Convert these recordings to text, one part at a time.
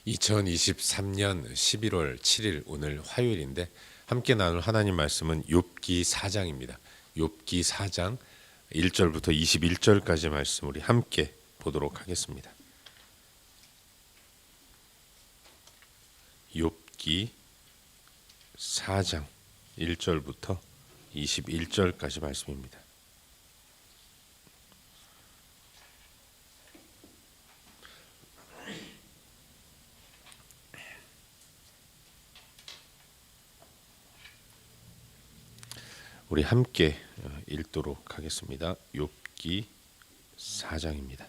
2023년 11월 7일 오늘 화요일인데 함께 나눌 하나님 말씀은 욥기 4장입니다. 욥기 4장 1절부터 21절까지 말씀 우리 함께 보도록 하겠습니다. 욥기 4장 1절부터 21절까지 말씀입니다. 우리 함께 읽도록 하겠습니다. 욥기 4장입니다.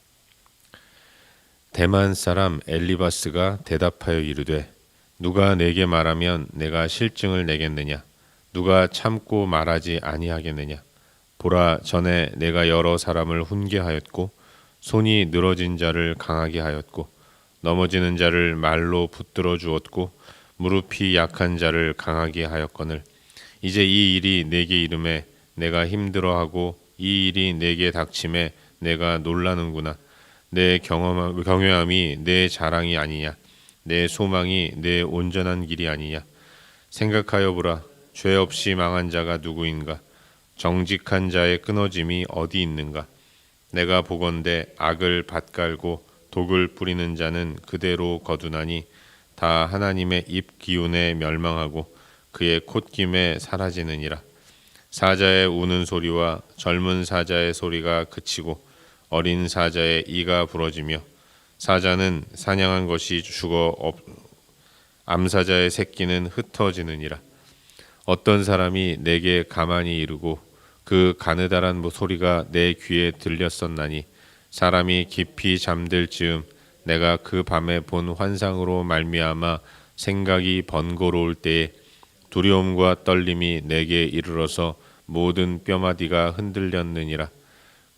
대만 사람 엘리바스가 대답하여 이르되 누가 내게 말하면 내가 실증을 내겠느냐? 누가 참고 말하지 아니하겠느냐? 보라, 전에 내가 여러 사람을 훈계하였고 손이 늘어진 자를 강하게 하였고 넘어지는 자를 말로 붙들어 주었고 무릎이 약한 자를 강하게 하였거늘 이제 이 일이 내게 이름에 내가 힘들어하고 이 일이 내게 닥침에 내가 놀라는구나. 내 경외함이 내 자랑이 아니냐. 내 소망이 내 온전한 길이 아니냐. 생각하여 보라. 죄 없이 망한 자가 누구인가. 정직한 자의 끊어짐이 어디 있는가. 내가 보건대 악을 밭갈고 독을 뿌리는 자는 그대로 거두나니 다 하나님의 입 기운에 멸망하고 그의 콧김에 사라지느니라. 사자의 우는 소리와 젊은 사자의 소리가 그치고 어린 사자의 이가 부러지며 사자는 사냥한 것이 죽어 암사자의 새끼는 흩어지느니라. 어떤 사람이 내게 가만히 이르고 그 가느다란 소리가 내 귀에 들렸었나니 사람이 깊이 잠들 즈음 내가 그 밤에 본 환상으로 말미암아 생각이 번거로울 때에 두려움과 떨림이 내게 이르러서 모든 뼈마디가 흔들렸느니라.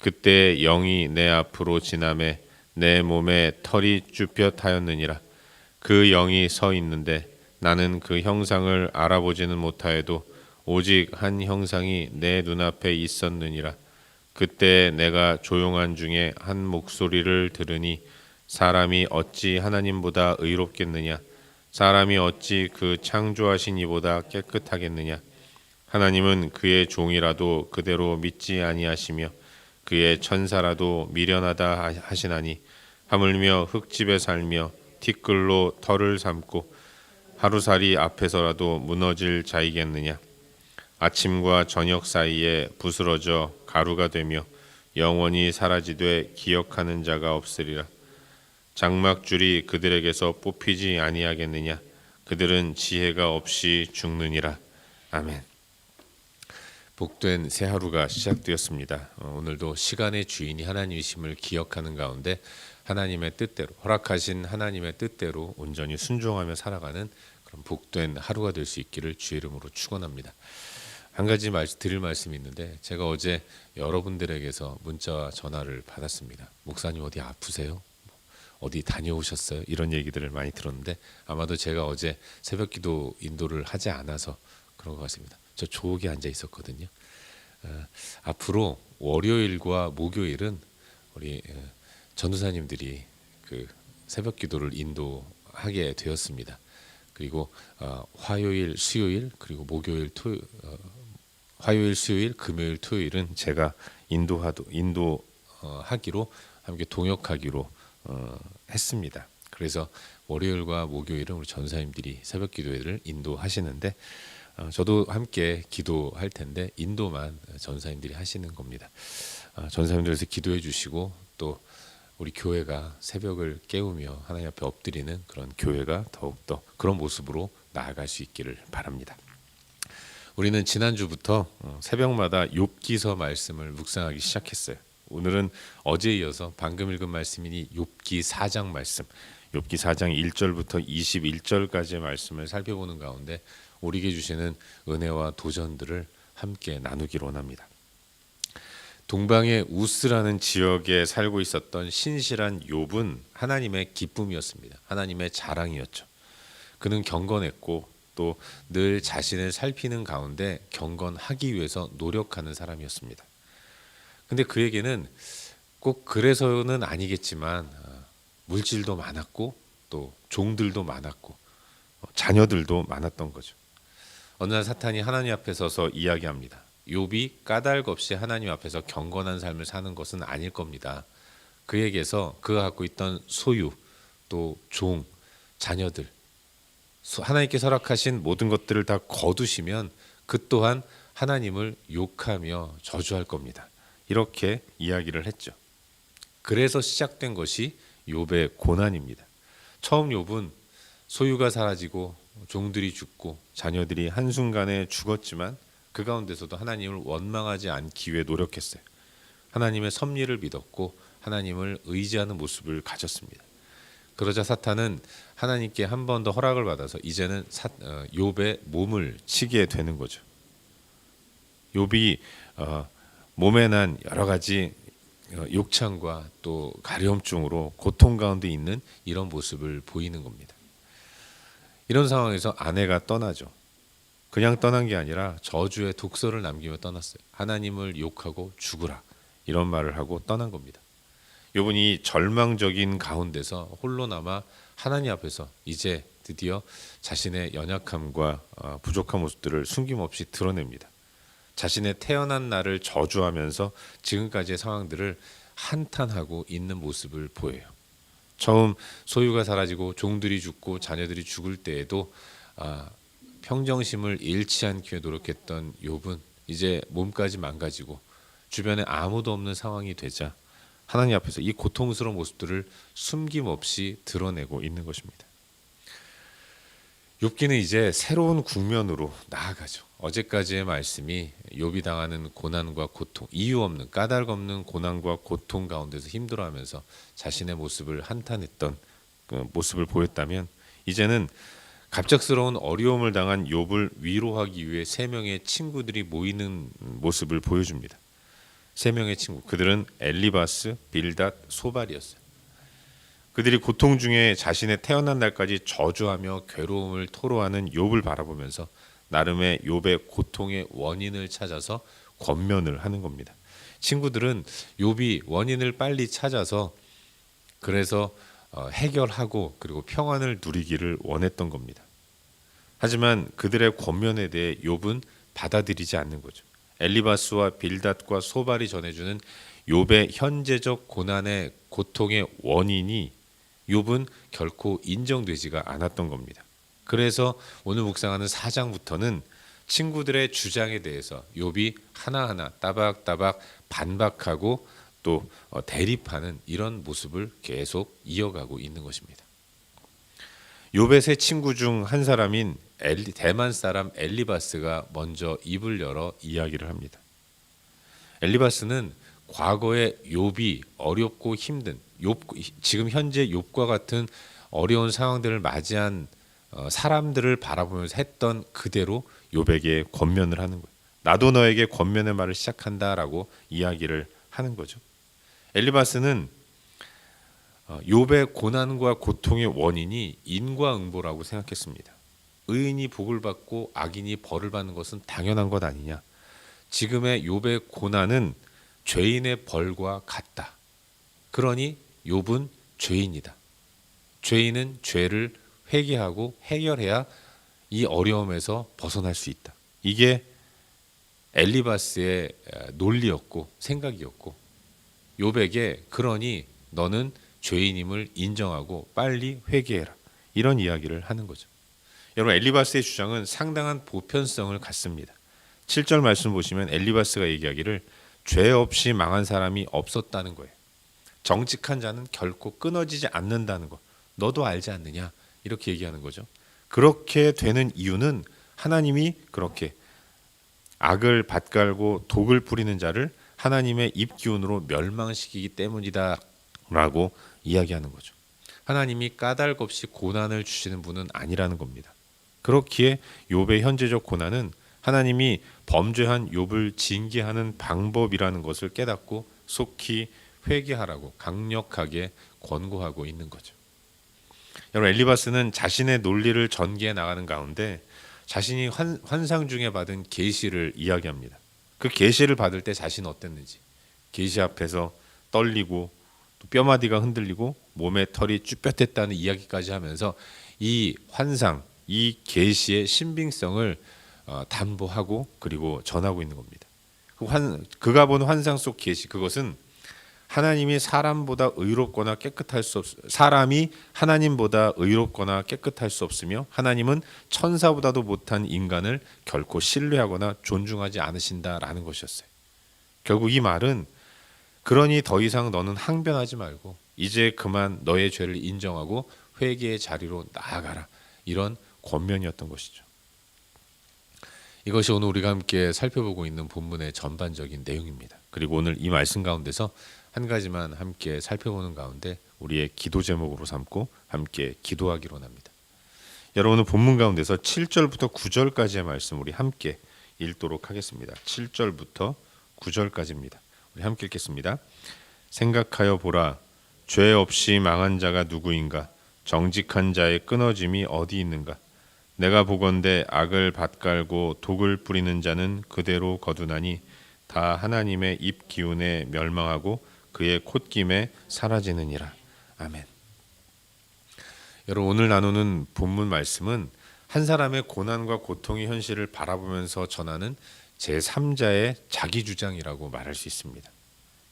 그때 영이 내 앞으로 지나매 내 몸에 털이 쭈뼛하였느니라. 그 영이 서 있는데 나는 그 형상을 알아보지는 못하여도 오직 한 형상이 내 눈앞에 있었느니라. 그때 내가 조용한 중에 한 목소리를 들으니 사람이 어찌 하나님보다 의롭겠느냐. 사람이 어찌 그 창조하신 이보다 깨끗하겠느냐. 하나님은 그의 종이라도 그대로 믿지 아니하시며 그의 천사라도 미련하다 하시나니 하물며 흙집에 살며 티끌로 털을 삼고 하루살이 앞에서라도 무너질 자이겠느냐. 아침과 저녁 사이에 부스러져 가루가 되며 영원히 사라지되 기억하는 자가 없으리라. 장막줄이 그들에게서 뽑히지 아니하겠느냐. 그들은 지혜가 없이 죽느니라. 아멘. 복된 새 하루가 시작되었습니다. 오늘도 시간의 주인이 하나님이심을 기억하는 가운데 하나님의 뜻대로 허락하신 하나님의 뜻대로 온전히 순종하며 살아가는 그런 복된 하루가 될 수 있기를 주의 이름으로 축원합니다. 한 가지 드릴 말씀이 있는데 제가 어제 여러분들에게서 문자와 전화를 받았습니다. 목사님 어디 아프세요? 어디 다녀오셨어요? 이런 얘기들을 많이 들었는데 아마도 제가 어제 새벽기도 인도를 하지 않아서 그런 것 같습니다. 저 조옥에 앉아 있었거든요. 앞으로 월요일과 목요일은 우리 전도사님들이 그 새벽기도를 인도하게 되었습니다. 그리고 화요일, 수요일 그리고 목요일, 화요일, 수요일, 금요일, 토요일은 제가 인도하기로 함께 동역하기로 했습니다. 그래서 월요일과 목요일은 우리 전사님들이 새벽 기도회를 인도하시는데 저도 함께 기도할 텐데 인도만 전사님들이 하시는 겁니다. 전사님들에서 기도해 주시고 또 우리 교회가 새벽을 깨우며 하나님 앞에 엎드리는 그런 교회가 더욱더 그런 모습으로 나아갈 수 있기를 바랍니다. 우리는 지난주부터 새벽마다 욥기서 말씀을 묵상하기 시작했어요. 오늘은 어제에 이어서 방금 읽은 말씀이니 욥기 4장 말씀, 욥기 4장 1절부터 21절까지의 말씀을 살펴보는 가운데 우리에게 주시는 은혜와 도전들을 함께 나누기로 합니다. 동방의 우스라는 지역에 살고 있었던 신실한 욥은 하나님의 기쁨이었습니다. 하나님의 자랑이었죠. 그는 경건했고 또 늘 자신을 살피는 가운데 경건하기 위해서 노력하는 사람이었습니다. 근데 그에게는 꼭 그래서는 아니겠지만 물질도 많았고 또 종들도 많았고 자녀들도 많았던 거죠. 어느 날 사탄이 하나님 앞에 서서 이야기합니다. 욥이 까닭 없이 하나님 앞에서 경건한 삶을 사는 것은 아닐 겁니다. 그에게서 그가 갖고 있던 소유, 또 종, 자녀들, 하나님께 허락하신 모든 것들을 다 거두시면 그 또한 하나님을 욕하며 저주할 겁니다. 이렇게 이야기를 했죠. 그래서 시작된 것이 욥의 고난입니다. 처음 욥은 소유가 사라지고 종들이 죽고 자녀들이 한순간에 죽었지만 그 가운데서도 하나님을 원망하지 않기 위해 노력했어요. 하나님의 섭리를 믿었고 하나님을 의지하는 모습을 가졌습니다. 그러자 사탄은 하나님께 한 번 더 허락을 받아서 이제는 욥의 몸을 치게 되는 거죠. 욥이 몸에 난 여러 가지 욕창과 또 가려움증으로 고통 가운데 있는 이런 모습을 보이는 겁니다. 이런 상황에서 아내가 떠나죠. 그냥 떠난 게 아니라 저주의 독서를 남기며 떠났어요. 하나님을 욕하고 죽으라 이런 말을 하고 떠난 겁니다. 욥은 절망적인 가운데서 홀로 남아 하나님 앞에서 이제 드디어 자신의 연약함과 부족한 모습들을 숨김없이 드러냅니다. 자신의 태어난 날을 저주하면서 지금까지의 상황들을 한탄하고 있는 모습을 보여요. 처음 소유가 사라지고 종들이 죽고 자녀들이 죽을 때에도 평정심을 잃지 않기 위해 노력했던 욥은 이제 몸까지 망가지고 주변에 아무도 없는 상황이 되자 하나님 앞에서 이 고통스러운 모습들을 숨김없이 드러내고 있는 것입니다. 욥기는 이제 새로운 국면으로 나아가죠. 어제까지의 말씀이 욥이 당하는 고난과 고통, 이유 없는 까닭 없는 고난과 고통 가운데서 힘들어하면서 자신의 모습을 한탄했던 그 모습을 보였다면 이제는 갑작스러운 어려움을 당한 욥을 위로하기 위해 세 명의 친구들이 모이는 모습을 보여줍니다. 세 명의 친구, 그들은 엘리바스, 빌닷, 소발이었어요. 그들이 고통 중에 자신의 태어난 날까지 저주하며 괴로움을 토로하는 욥을 바라보면서 나름의 욥의 고통의 원인을 찾아서 권면을 하는 겁니다. 친구들은 욥이 원인을 빨리 찾아서 그래서 해결하고 그리고 평안을 누리기를 원했던 겁니다. 하지만 그들의 권면에 대해 욥은 받아들이지 않는 거죠. 엘리바스와 빌닷과 소발이 전해주는 욥의 현재적 고난의 고통의 원인이 욥은 결코 인정되지가 않았던 겁니다. 그래서 오늘 묵상하는 4장부터는 친구들의 주장에 대해서 욥이 하나하나 따박따박 반박하고 또 대립하는 이런 모습을 계속 이어가고 있는 것입니다. 욥의 세 친구 중 한 사람인 대만 사람 엘리바스가 먼저 입을 열어 이야기를 합니다. 엘리바스는 과거에 욥이 어렵고 힘든 지금 현재 욥과 같은 어려운 상황들을 맞이한 사람들을 바라보면서 했던 그대로 욥에게 권면을 하는 거예요. 나도 너에게 권면의 말을 시작한다라고 이야기를 하는 거죠. 엘리바스는 욥의 고난과 고통의 원인이 인과응보라고 생각했습니다. 의인이 복을 받고 악인이 벌을 받는 것은 당연한 것 아니냐. 지금의 욥의 고난은 죄인의 벌과 같다. 그러니 욥은 죄인이다. 죄인은 죄를 회개하고 해결해야 이 어려움에서 벗어날 수 있다. 이게 엘리바스의 논리였고 생각이었고 욥에게 그러니 너는 죄인임을 인정하고 빨리 회개해라. 이런 이야기를 하는 거죠. 여러분 엘리바스의 주장은 상당한 보편성을 갖습니다. 7절 말씀 보시면 엘리바스가 얘기하기를 죄 없이 망한 사람이 없었다는 거예요. 정직한 자는 결코 끊어지지 않는다는 거. 너도 알지 않느냐? 이렇게 얘기하는 거죠. 그렇게 되는 이유는 하나님이 그렇게 악을 밭갈고 독을 뿌리는 자를 하나님의 입기운으로 멸망시키기 때문이다 라고 이야기하는 거죠. 하나님이 까닭 없이 고난을 주시는 분은 아니라는 겁니다. 그렇기에 욥의 현재적 고난은 하나님이 범죄한 욥을 징계하는 방법이라는 것을 깨닫고 속히 회개하라고 강력하게 권고하고 있는 거죠. 여러분 엘리바스는 자신의 논리를 전개해 나가는 가운데 자신이 환상 중에 받은 계시를 이야기합니다. 그 계시를 받을 때 자신은 어땠는지, 계시 앞에서 떨리고 뼈마디가 흔들리고 몸에 털이 쭈뼛댔다는 이야기까지 하면서 이 환상, 이 계시의 신빙성을 담보하고 그리고 전하고 있는 겁니다. 그가 본 환상 속 계시, 그것은 하나님이 사람보다 의롭거나 깨끗할 수 사람이 하나님보다 의롭거나 깨끗할 수 없으며 하나님은 천사보다도 못한 인간을 결코 신뢰하거나 존중하지 않으신다라는 것이었어요. 결국 이 말은 그러니 더 이상 너는 항변하지 말고 이제 그만 너의 죄를 인정하고 회개의 자리로 나아가라, 이런 권면이었던 것이죠. 이것이 오늘 우리가 함께 살펴보고 있는 본문의 전반적인 내용입니다. 그리고 오늘 이 말씀 가운데서 한 가지만 함께 살펴보는 가운데 우리의 기도 제목으로 삼고 함께 기도하기로 합니다. 여러분은 본문 가운데서 7절부터 9절까지의 말씀 우리 함께 읽도록 하겠습니다. 7절부터 9절까지입니다. 우리 함께 읽겠습니다. 생각하여 보라, 죄 없이 망한 자가 누구인가? 정직한 자의 끊어짐이 어디 있는가? 내가 보건대 악을 밭갈고 독을 뿌리는 자는 그대로 거두나니 다 하나님의 입 기운에 멸망하고 그의 콧김에 사라지느니라. 아멘. 여러분, 오늘 나누는 본문 말씀은 한 사람의 고난과 고통의 현실을 바라보면서 전하는 제3자의 자기주장이라고 말할 수 있습니다.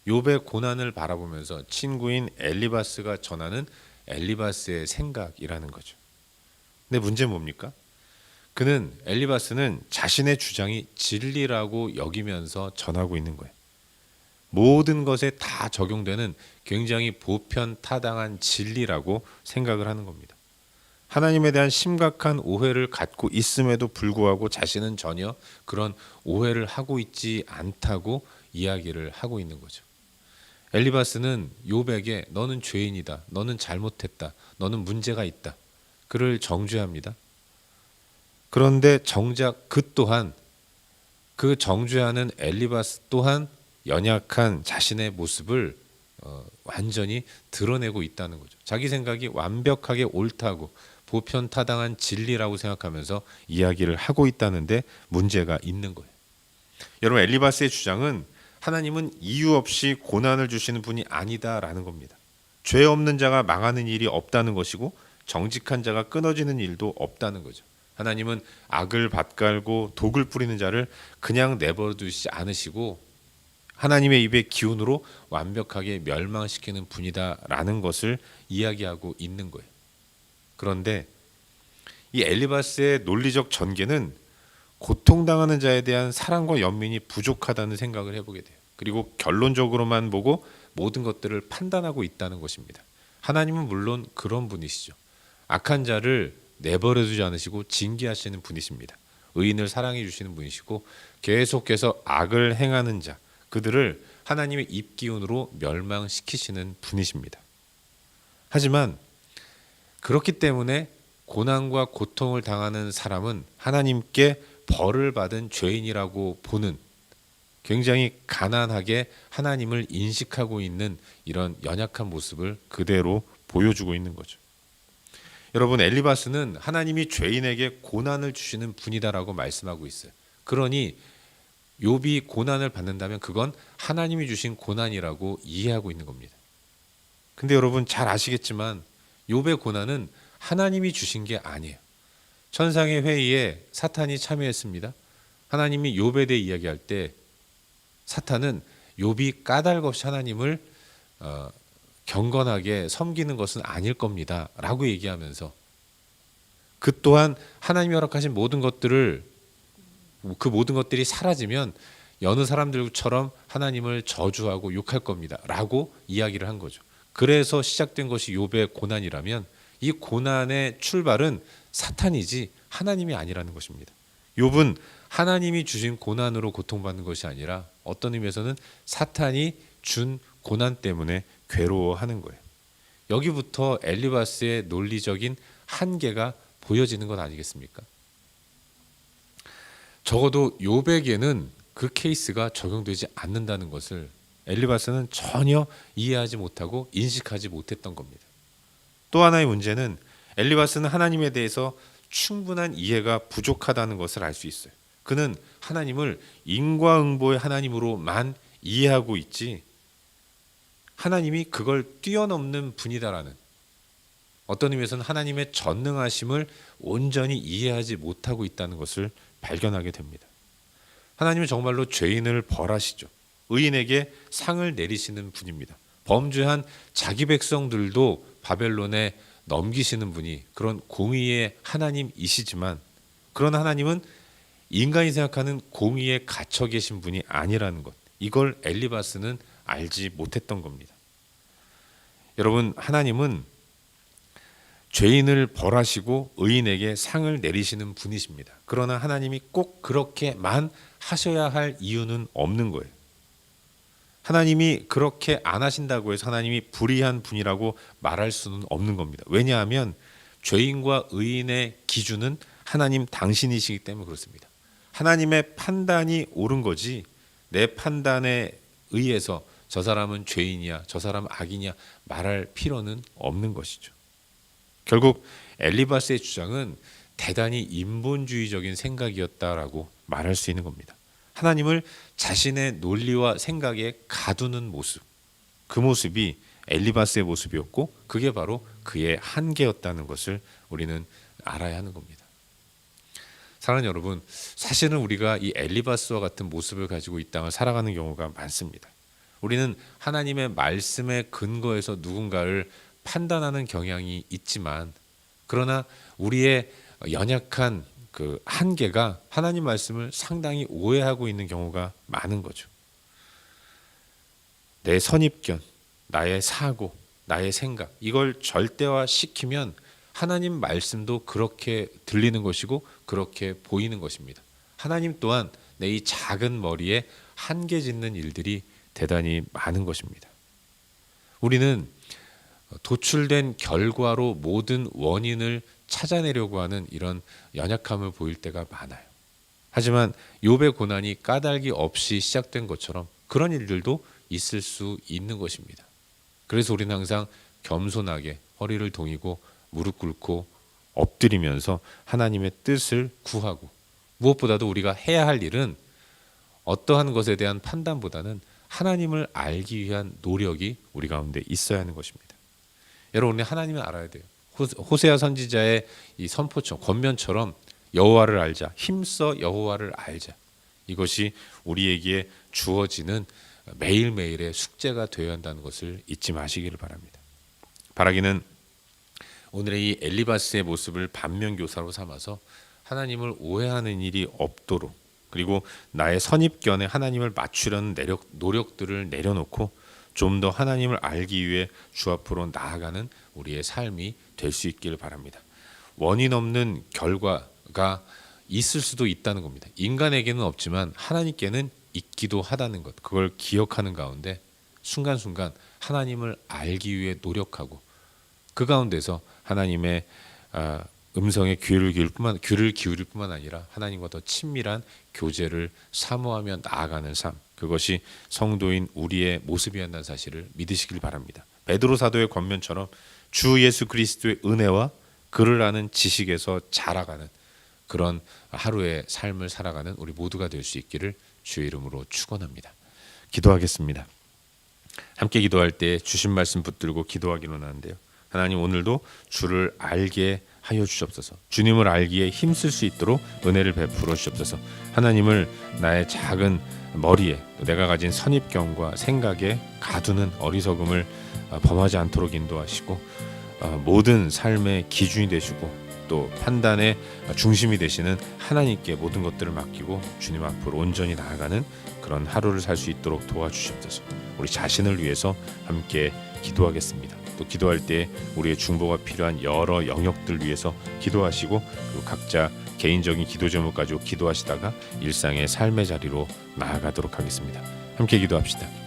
욥의 고난을 바라보면서 친구인 엘리바스가 전하는 엘리바스의 생각이라는 거죠. 근데 문제는 뭡니까? 엘리바스는 자신의 주장이 진리라고 여기면서 전하고 있는 거예요. 모든 것에 다 적용되는 굉장히 보편타당한 진리라고 생각을 하는 겁니다. 하나님에 대한 심각한 오해를 갖고 있음에도 불구하고 자신은 전혀 그런 오해를 하고 있지 않다고 이야기를 하고 있는 거죠. 엘리바스는 욥에게 너는 죄인이다, 너는 잘못했다, 너는 문제가 있다, 그를 정죄합니다. 그런데 정작 그 정죄하는 엘리바스 또한 연약한 자신의 모습을 완전히 드러내고 있다는 거죠. 자기 생각이 완벽하게 옳다고 보편타당한 진리라고 생각하면서 이야기를 하고 있다는데 문제가 있는 거예요. 여러분, 엘리바스의 주장은 하나님은 이유 없이 고난을 주시는 분이 아니다라는 겁니다. 죄 없는 자가 망하는 일이 없다는 것이고 정직한 자가 끊어지는 일도 없다는 거죠. 하나님은 악을 밭갈고 독을 뿌리는 자를 그냥 내버려두지 않으시고 하나님의 입의 기운으로 완벽하게 멸망시키는 분이다라는 것을 이야기하고 있는 거예요. 그런데 이 엘리바스의 논리적 전개는 고통당하는 자에 대한 사랑과 연민이 부족하다는 생각을 해보게 돼요. 그리고 결론적으로만 보고 모든 것들을 판단하고 있다는 것입니다. 하나님은 물론 그런 분이시죠. 악한 자를 내버려두지 않으시고 징계하시는 분이십니다. 의인을 사랑해 주시는 분이시고 계속해서 악을 행하는 자, 그들을 하나님의 입기운으로 멸망시키시는 분이십니다. 하지만 그렇기 때문에 고난과 고통을 당하는 사람은 하나님께 벌을 받은 죄인이라고 보는, 굉장히 가난하게 하나님을 인식하고 있는 이런 연약한 모습을 그대로 보여주고 있는 거죠. 여러분, 엘리바스는 하나님이 죄인에게 고난을 주시는 분이다라고 말씀하고 있어요. 그러니 욥이 고난을 받는다면 그건 하나님이 주신 고난이라고 이해하고 있는 겁니다. 근데 여러분 잘 아시겠지만 욥의 고난은 하나님이 주신 게 아니에요. 천상의 회의에 사탄이 참여했습니다. 하나님이 욥에 대해 이야기할 때 사탄은 욥이 까닭 없이 하나님을 경건하게 섬기는 것은 아닐 겁니다 라고 얘기하면서 그 또한 하나님이 허락하신 모든 것들이 사라지면 여느 사람들처럼 하나님을 저주하고 욕할 겁니다 라고 이야기를 한 거죠. 그래서 시작된 것이 욥의 고난이라면 이 고난의 출발은 사탄이지 하나님이 아니라는 것입니다. 욥은 하나님이 주신 고난으로 고통받는 것이 아니라 어떤 의미에서는 사탄이 준 고난 때문에 괴로워하는 거예요. 여기부터 엘리바스의 논리적인 한계가 보여지는 것 아니겠습니까? 적어도 욥에게는 그 케이스가 적용되지 않는다는 것을 엘리바스는 전혀 이해하지 못하고 인식하지 못했던 겁니다. 또 하나의 문제는 엘리바스는 하나님에 대해서 충분한 이해가 부족하다는 것을 알 수 있어요. 그는 하나님을 인과응보의 하나님으로만 이해하고 있지 하나님이 그걸 뛰어넘는 분이다라는, 어떤 의미에서는 하나님의 전능하심을 온전히 이해하지 못하고 있다는 것을 발견하게 됩니다. 하나님은 정말로 죄인을 벌하시죠. 의인에게 상을 내리시는 분입니다. 범죄한 자기 백성들도 바벨론에 넘기시는 분이 그런 공의의 하나님이시지만, 그런 하나님은 인간이 생각하는 공의에 갇혀 계신 분이 아니라는 것, 이걸 엘리바스는 알지 못했던 겁니다. 여러분, 하나님은 죄인을 벌하시고 의인에게 상을 내리시는 분이십니다. 그러나 하나님이 꼭 그렇게만 하셔야 할 이유는 없는 거예요. 하나님이 그렇게 안 하신다고 해서 하나님이 불의한 분이라고 말할 수는 없는 겁니다. 왜냐하면 죄인과 의인의 기준은 하나님 당신이시기 때문에 그렇습니다. 하나님의 판단이 옳은 거지, 내 판단에 의해서 저 사람은 죄인이야, 저 사람은 악이냐 말할 필요는 없는 것이죠. 결국 엘리바스의 주장은 대단히 인본주의적인 생각이었다라고 말할 수 있는 겁니다. 하나님을 자신의 논리와 생각에 가두는 모습, 그 모습이 엘리바스의 모습이었고 그게 바로 그의 한계였다는 것을 우리는 알아야 하는 겁니다. 사랑하는 여러분, 사실은 우리가 이 엘리바스와 같은 모습을 가지고 이 땅을 살아가는 경우가 많습니다. 우리는 하나님의 말씀에 근거해서 누군가를 판단하는 경향이 있지만, 그러나 우리의 연약한 그 한계가 하나님 말씀을 상당히 오해하고 있는 경우가 많은 거죠. 내 선입견, 나의 사고, 나의 생각, 이걸 절대화시키면 하나님 말씀도 그렇게 들리는 것이고 그렇게 보이는 것입니다. 하나님 또한 내 이 작은 머리에 한계 짓는 일들이 대단히 많은 것입니다. 우리는 도출된 결과로 모든 원인을 찾아내려고 하는 이런 연약함을 보일 때가 많아요. 하지만 욥의 고난이 까닭이 없이 시작된 것처럼 그런 일들도 있을 수 있는 것입니다. 그래서 우리는 항상 겸손하게 허리를 동이고 무릎 꿇고 엎드리면서 하나님의 뜻을 구하고, 무엇보다도 우리가 해야 할 일은 어떠한 것에 대한 판단보다는 하나님을 알기 위한 노력이 우리 가운데 있어야 하는 것입니다. 여러분, 우리 하나님을 알아야 돼요. 호세아 선지자의 이 선포처럼, 권면처럼 여호와를 알자, 힘써 여호와를 알자, 이것이 우리에게 주어지는 매일매일의 숙제가 되어야 한다는 것을 잊지 마시기를 바랍니다. 바라기는 오늘의 이 엘리바스의 모습을 반면교사로 삼아서 하나님을 오해하는 일이 없도록, 그리고 나의 선입견에 하나님을 맞추려는 노력들을 내려놓고 좀 더 하나님을 알기 위해 주 앞으로 나아가는 우리의 삶이 될 수 있기를 바랍니다. 원인 없는 결과가 있을 수도 있다는 겁니다. 인간에게는 없지만 하나님께는 있기도 하다는 것, 그걸 기억하는 가운데 순간순간 하나님을 알기 위해 노력하고, 그 가운데서 하나님의 음성에 귀를 기울일 뿐만 아니라 하나님과 더 친밀한 교제를 사모하며 나아가는 삶, 그것이 성도인 우리의 모습이었다는 사실을 믿으시길 바랍니다. 베드로 사도의 권면처럼 주 예수 그리스도의 은혜와 그를 아는 지식에서 자라가는 그런 하루의 삶을 살아가는 우리 모두가 될 수 있기를 주의 이름으로 축원합니다. 기도하겠습니다. 함께 기도할 때 주신 말씀 붙들고 기도하기로 하는데요. 하나님, 오늘도 주를 알게 하여 주시옵소서. 주님을 알기에 힘쓸 수 있도록 은혜를 베풀어 주시옵소서. 하나님을 나의 작은 머리에, 내가 가진 선입견과 생각에 가두는 어리석음을 범하지 않도록 인도하시고, 모든 삶의 기준이 되시고 또 판단의 중심이 되시는 하나님께 모든 것들을 맡기고 주님 앞으로 온전히 나아가는 그런 하루를 살 수 있도록 도와주시옵소서. 우리 자신을 위해서 함께 기도하겠습니다. 또 기도할 때 우리의 중보가 필요한 여러 영역들 위해서 기도하시고, 그리고 각자 개인적인 기도 제목 가지고 기도하시다가 일상의 삶의 자리로 나아가도록 하겠습니다. 함께 기도합시다.